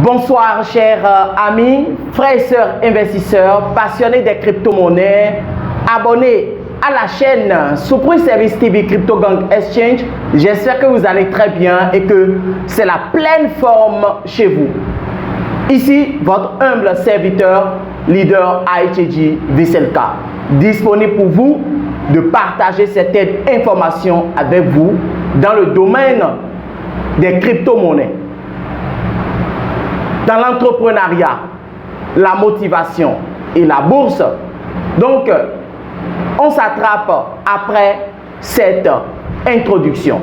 Bonsoir chers amis, frères et sœurs investisseurs, passionnés des crypto-monnaies, abonnés à la chaîne Surprise Service TV Crypto Gang Exchange. J'espère que vous allez très bien et que c'est la pleine forme chez vous. Ici, votre humble serviteur, leader ITG Viselka, disponible pour vous de partager certaines informations avec vous dans le domaine des crypto-monnaies, dans l'entrepreneuriat, la motivation et la bourse. Donc, on s'attrape après cette introduction.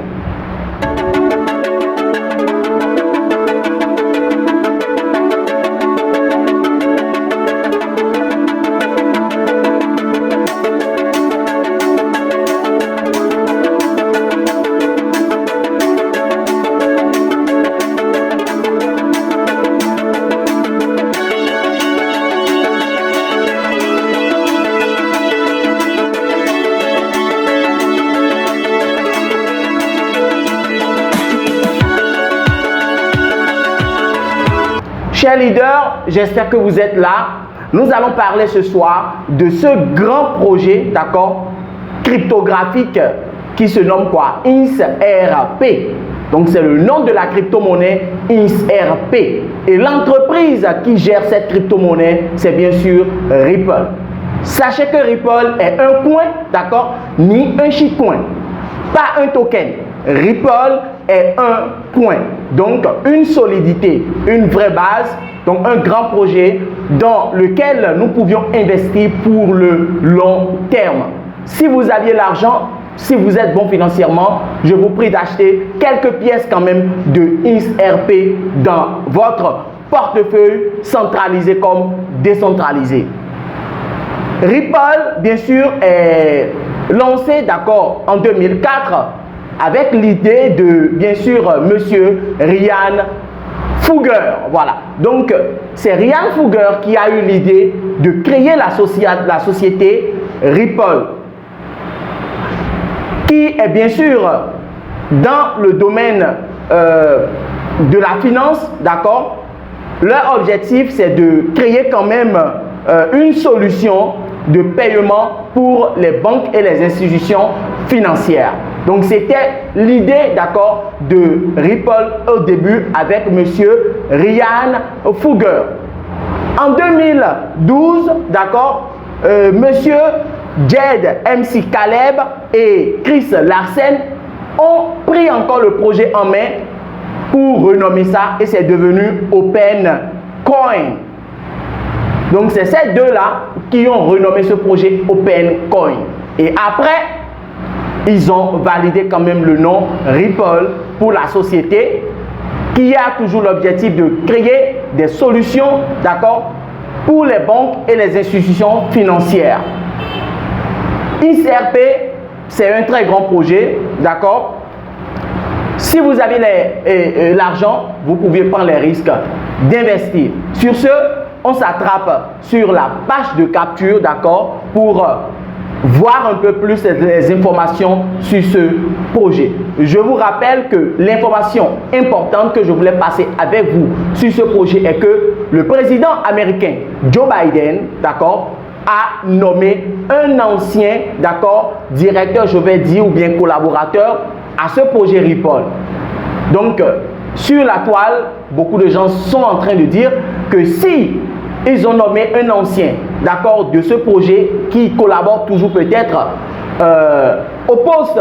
Chers leaders, j'espère que vous êtes là. Nous allons parler ce soir de ce grand projet, d'accord, cryptographique qui se nomme quoi? INSRP. Donc c'est le nom de la crypto-monnaie INSRP. Et l'entreprise qui gère cette crypto-monnaie, c'est bien sûr Ripple. Sachez que Ripple est un coin, d'accord, ni un shitcoin, pas un token. Ripple est un point, donc une solidité, une vraie base, donc un grand projet dans lequel nous pouvions investir pour le long terme. Si vous aviez l'argent, si vous êtes bon financièrement, je vous prie d'acheter quelques pièces quand même de INSRP dans votre portefeuille, centralisé comme décentralisé. Ripple, bien sûr, est lancé, d'accord, en 2004 avec l'idée de, bien sûr, monsieur Ryan Fugger. Voilà. Donc, c'est Ryan Fugger qui a eu l'idée de créer la société Ripple, qui est bien sûr dans le domaine de la finance, d'accord. Leur objectif, c'est de créer quand même une solution de paiement pour les banques et les institutions financières. Donc, c'était l'idée, d'accord, de Ripple au début avec monsieur Ryan Fugger. En 2012, d'accord, monsieur Jed MC Caleb et Chris Larsen ont pris encore le projet en main pour renommer ça et c'est devenu Open Coin. Donc, c'est ces deux-là qui ont renommé ce projet Open Coin. Et après, ils ont validé quand même le nom Ripple pour la société qui a toujours l'objectif de créer des solutions, d'accord, pour les banques et les institutions financières. INSRP, c'est un très grand projet, d'accord. Si vous avez l'argent, vous pouvez prendre les risques d'investir. Sur ce, on s'attrape sur la page de capture, d'accord, pour voir un peu plus les informations sur ce projet. Je vous rappelle que l'information importante que je voulais passer avec vous sur ce projet est que le président américain Joe Biden, d'accord, a nommé un ancien, d'accord, directeur, je vais dire, ou bien collaborateur à ce projet Ripple. Donc, sur la toile, beaucoup de gens sont en train de dire que si ils ont nommé un ancien, d'accord, de ce projet qui collabore toujours peut-être au poste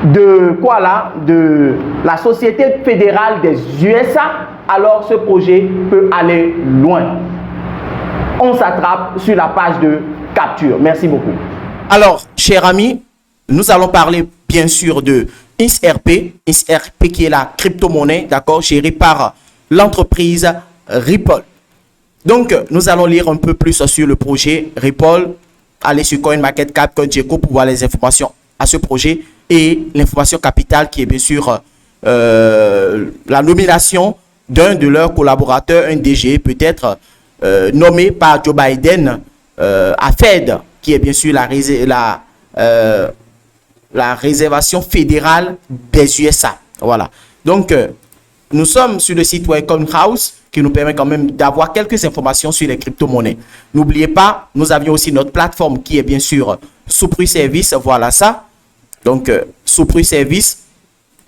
de quoi là, de la Société fédérale des USA, alors ce projet peut aller loin. On s'attrape sur la page de capture. Merci beaucoup. Alors, chers amis, nous allons parler bien sûr de INSRP qui est la crypto-monnaie, d'accord, gérée par l'entreprise Ripple. Donc, nous allons lire un peu plus sur le projet Ripple. Allez sur CoinMarketCap, CoinGecko pour voir les informations à ce projet et l'information capitale qui est bien sûr la nomination d'un de leurs collaborateurs, un DG peut-être nommé par Joe Biden à Fed, qui est bien sûr la réservation fédérale des USA. Voilà. Donc, nous sommes sur le site web CoinHouse qui nous permet quand même d'avoir quelques informations sur les crypto-monnaies. N'oubliez pas, nous avions aussi notre plateforme qui est bien sûr Supru Service. Voilà ça. Donc, Supru Service,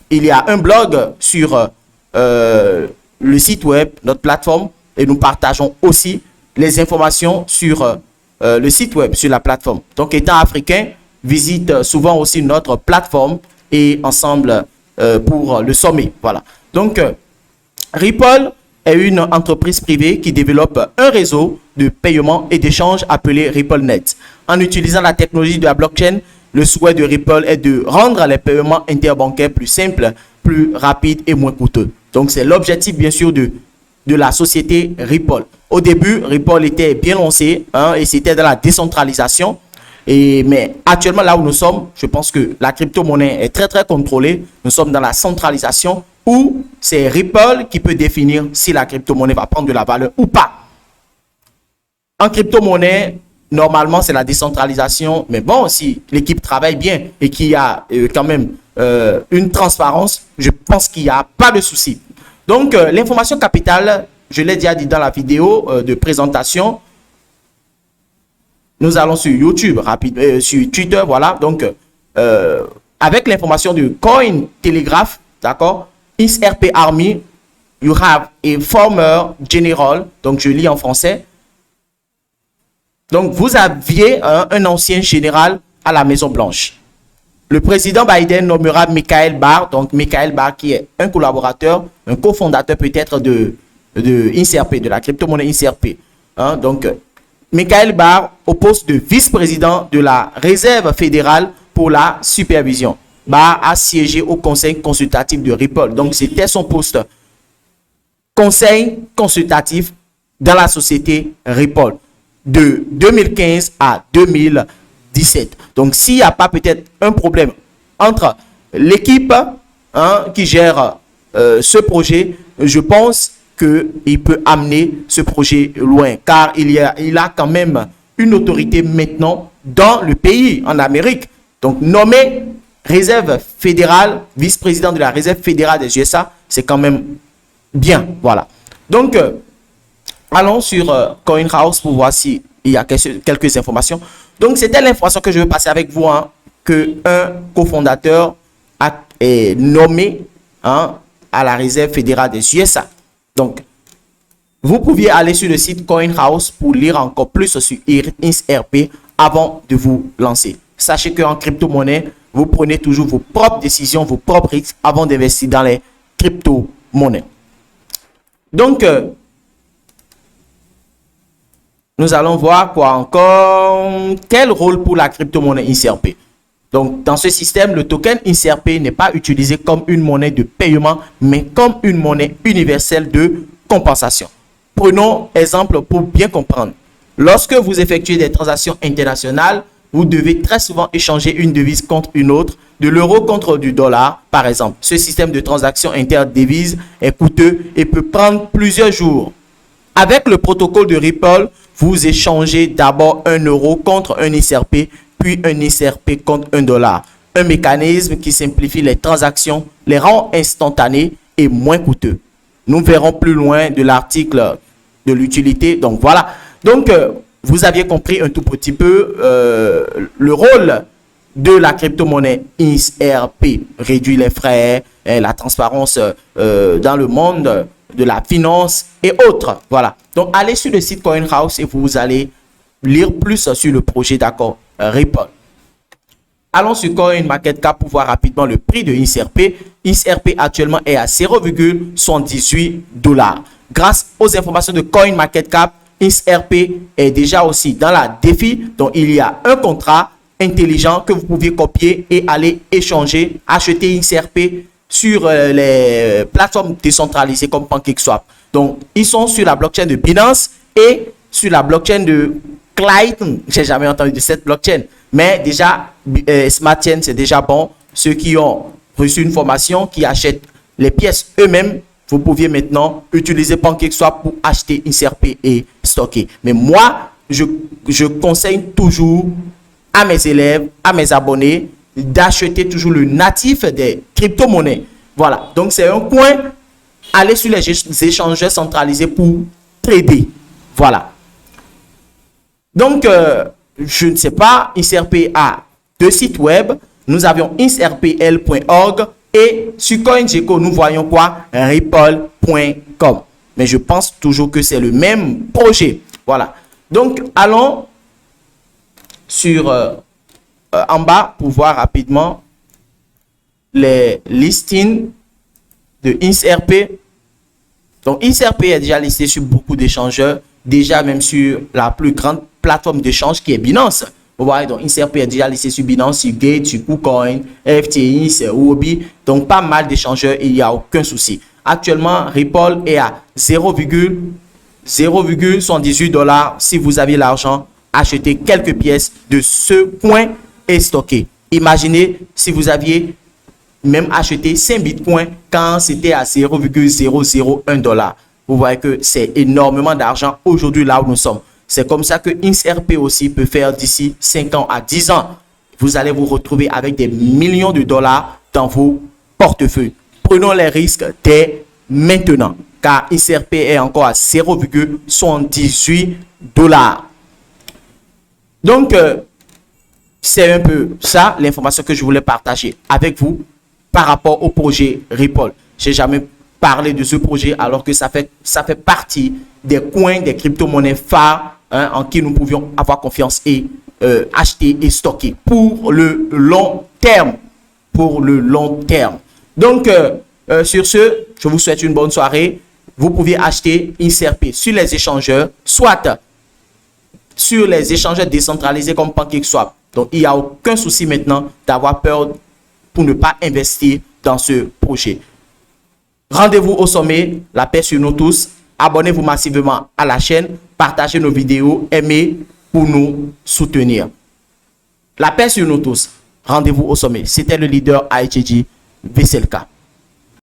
il y a un blog sur le site web, notre plateforme, et nous partageons aussi les informations sur le site web, sur la plateforme. Donc, étant africain, visite souvent aussi notre plateforme et ensemble pour le sommet. Voilà. Donc, Ripple est une entreprise privée qui développe un réseau de paiement et d'échange appelé RippleNet. En utilisant la technologie de la blockchain, le souhait de Ripple est de rendre les paiements interbancaires plus simples, plus rapides et moins coûteux. Donc, c'est l'objectif, bien sûr, de la société Ripple. Au début, Ripple était bien lancé et c'était dans la décentralisation. Mais actuellement, là où nous sommes, je pense que la crypto-monnaie est très, très contrôlée. Nous sommes dans la centralisation où c'est Ripple qui peut définir si la crypto-monnaie va prendre de la valeur ou pas. En crypto-monnaie, normalement, c'est la décentralisation. Mais bon, si l'équipe travaille bien et qu'il y a quand même une transparence, je pense qu'il n'y a pas de souci. Donc, l'information capitale, je l'ai déjà dit dans la vidéo de présentation. Nous allons sur YouTube, sur Twitter, voilà. Donc, avec l'information du Cointelegraph, d'accord, XRP Army, you have a former general, donc je lis en français. Donc, vous aviez un ancien général à la Maison-Blanche. Le président Biden nommera Michael Barr, donc Michael Barr qui est un collaborateur, un cofondateur peut-être de XRP, de la crypto-monnaie XRP. Donc, Michael Barr au poste de vice-président de la Réserve fédérale pour la supervision. Barr a siégé au conseil consultatif de Ripple. Donc, c'était son poste. Conseil consultatif dans la société Ripple de 2015 à 2017. Donc, s'il n'y a pas peut-être un problème entre l'équipe qui gère ce projet, je pense qu'il peut amener ce projet loin. Car il a quand même une autorité maintenant dans le pays, en Amérique. Donc, nommé Réserve fédérale, vice-président de la Réserve fédérale des USA, c'est quand même bien. Voilà. Donc, allons sur CoinHouse pour voir s'il y a quelques informations. Donc, c'était l'information que je veux passer avec vous, qu'un cofondateur est nommé à la Réserve fédérale des USA. Donc, vous pouviez aller sur le site CoinHouse pour lire encore plus sur XRP avant de vous lancer. Sachez qu'en crypto-monnaie, vous prenez toujours vos propres décisions, vos propres risques avant d'investir dans les crypto-monnaies. Donc, nous allons voir quoi encore. Quel rôle pour la crypto-monnaie XRP? Donc, dans ce système, le token XRP n'est pas utilisé comme une monnaie de paiement, mais comme une monnaie universelle de compensation. Prenons exemple pour bien comprendre. Lorsque vous effectuez des transactions internationales, vous devez très souvent échanger une devise contre une autre, de l'euro contre du dollar, par exemple. Ce système de transaction interdevise est coûteux et peut prendre plusieurs jours. Avec le protocole de Ripple, vous échangez d'abord un euro contre un XRP, puis un XRP contre un dollar. Un mécanisme qui simplifie les transactions, les rend instantanées et moins coûteux. Nous verrons plus loin de l'article de l'utilité. Donc voilà. Donc, vous aviez compris un tout petit peu le rôle de la crypto-monnaie XRP. Réduire les frais, la transparence dans le monde de la finance et autres. Voilà. Donc, allez sur le site CoinHouse et vous allez lire plus sur le projet d'accord Ripple. Allons sur CoinMarketCap pour voir rapidement le prix de XRP. XRP actuellement est à 0,78 $. Grâce aux informations de CoinMarketCap, XRP est déjà aussi dans la défi. Donc, il y a un contrat intelligent que vous pouvez copier et aller échanger, acheter XRP sur les plateformes décentralisées comme PancakeSwap. Donc, ils sont sur la blockchain de Binance et sur la blockchain de Clayton. J'ai jamais entendu de cette blockchain. Mais déjà, Smart Chain, c'est déjà bon. Ceux qui ont reçu une formation, qui achètent les pièces eux-mêmes, vous pouviez maintenant utiliser PancakeSwap pour acheter XRP et stocker. Mais moi, je conseille toujours à mes élèves, à mes abonnés, d'acheter toujours le natif des crypto-monnaies. Voilà. Donc, c'est un coin allez sur les échangeurs centralisés pour trader. Voilà. Donc, je ne sais pas, INSRP a 2 sites web. Nous avions insrpl.org et sur CoinGecko, nous voyons quoi? Ripple.com. Mais je pense toujours que c'est le même projet. Voilà. Donc, allons sur en bas pour voir rapidement les listings de INSRP. Donc, INSRP est déjà listé sur beaucoup d'échangeurs, déjà même sur la plus grande plateforme d'échange qui est Binance. Vous voyez, donc INSRP est déjà listé sur Binance, sur Gate, sur KuCoin, FTX, sur Huobi. Donc, pas mal d'échangeurs et il n'y a aucun souci. Actuellement, Ripple est à 0,78 $. Si vous avez l'argent, achetez quelques pièces de ce coin et stocker. Imaginez si vous aviez même acheté 5 bitcoins quand c'était à 0,001 $. Vous voyez que c'est énormément d'argent aujourd'hui là où nous sommes. C'est comme ça que INSRP aussi peut faire d'ici 5 ans à 10 ans. Vous allez vous retrouver avec des millions de dollars dans vos portefeuilles. Prenons les risques dès maintenant, car INSRP est encore à 0,78 $. Donc, c'est un peu ça l'information que je voulais partager avec vous par rapport au projet Ripple. Je n'ai jamais parlé de ce projet alors que ça fait partie des coins, des crypto-monnaies phares en qui nous pouvions avoir confiance et acheter et stocker pour le long terme. Pour le long terme. Donc, sur ce, je vous souhaite une bonne soirée. Vous pouvez acheter INSRP sur les échangeurs, soit sur les échangeurs décentralisés comme PancakeSwap. Donc, il n'y a aucun souci maintenant d'avoir peur pour ne pas investir dans ce projet. Rendez-vous au sommet, la paix sur nous tous. Abonnez-vous massivement à la chaîne, partagez nos vidéos, aimez pour nous soutenir. La paix sur nous tous. Rendez-vous au sommet. C'était le leader ITG Veselka.